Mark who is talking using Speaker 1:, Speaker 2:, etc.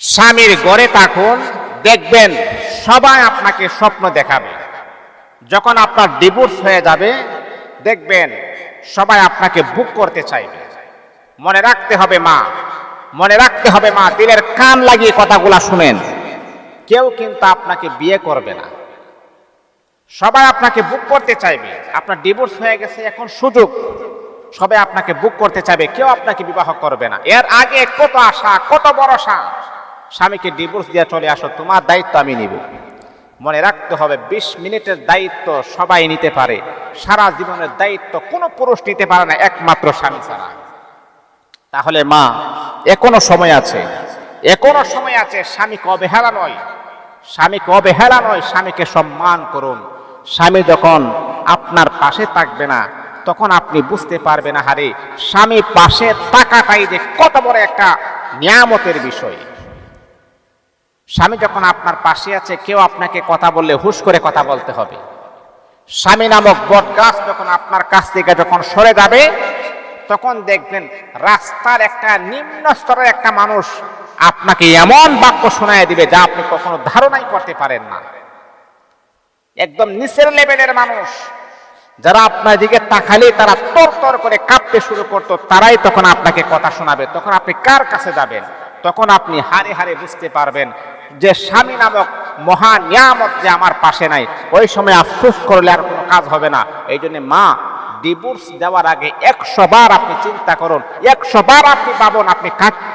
Speaker 1: স্বামীর ঘরে থাকুন, দেখবেন সবাই আপনাকে স্বপ্ন দেখাবে। যখন আপনার ডিভোর্স হয়ে যাবে, দেখবেন সবাই আপনাকে বুক করতে চাইবে। মনে রাখতে হবে মা, মনে রাখতে হবে মা, দিলের কান লাগিয়ে কথাগুলা শুনেন। কেউ কিন্তু আপনাকে বিয়ে করবে না, সবাই আপনাকে বুক করতে চাইবে। আপনার ডিভোর্স হয়ে গেছে, এখন সুযোগ, সবাই আপনাকে বুক করতে চাইবে, কেউ আপনাকে বিবাহ করবে না। এর আগে কত আশা, কত ভরসা, স্বামীকে ডিভোর্স দিয়ে চলে আসো, তোমার দায়িত্ব আমি নিব। মনে রাখতে হবে 20 মিনিটের দায়িত্ব সবাই নিতে পারে, সারা জীবনের দায়িত্ব কোনো পুরুষ নিতে পারে না, একমাত্র স্বামী ছাড়া। তাহলে মা, এখনো সময় আছে, এখনো সময় আছে। স্বামীকে অবহেলা নয়, স্বামীকে অবহেলা নয়, স্বামীকে সম্মান করুন। স্বামী যখন আপনার পাশে থাকবে না, তখন আপনি বুঝতে পারবেন না, হারে স্বামী পাশে থাকাটাই যে কত বড় একটা নিয়ামতের বিষয়। স্বামী যখন আপনার পাশে আছে, কেউ আপনাকে কথা বললে হুশ করে কথা বলতে হবে। স্বামী নামক বটগাছ যখন আপনার কাছ থেকে যখন সরে যাবে, তখন দেখবেন রাস্তার একটা নিম্ন স্তরের একটা মানুষ আপনাকে এমন বাক্য শোনায় দিবে যা আপনি কখনো ধারণাই করতে পারেন না। একদম নিচের লেভেলের মানুষ, যারা আপনার দিকে তাকালে তারা তরতর করে কাঁপতে শুরু করতো, তারাই তখন আপনাকে কথা শোনাবে। তখন আপনি কার কাছে যাবেন? তখন আপনি হারে হারে বুঝতে পারবেন যে স্বামী নামক মহা নিয়ামত যে আমার পাশে নাই। ওই সময় আফসোস করলে আর কোনো কাজ হবে না। এই জন্য মা, ডিভোর্স দেওয়ার আগে 100 বার আপনি চিন্তা করুন, 100 বার আপনি ভাবুন আপনি কাকে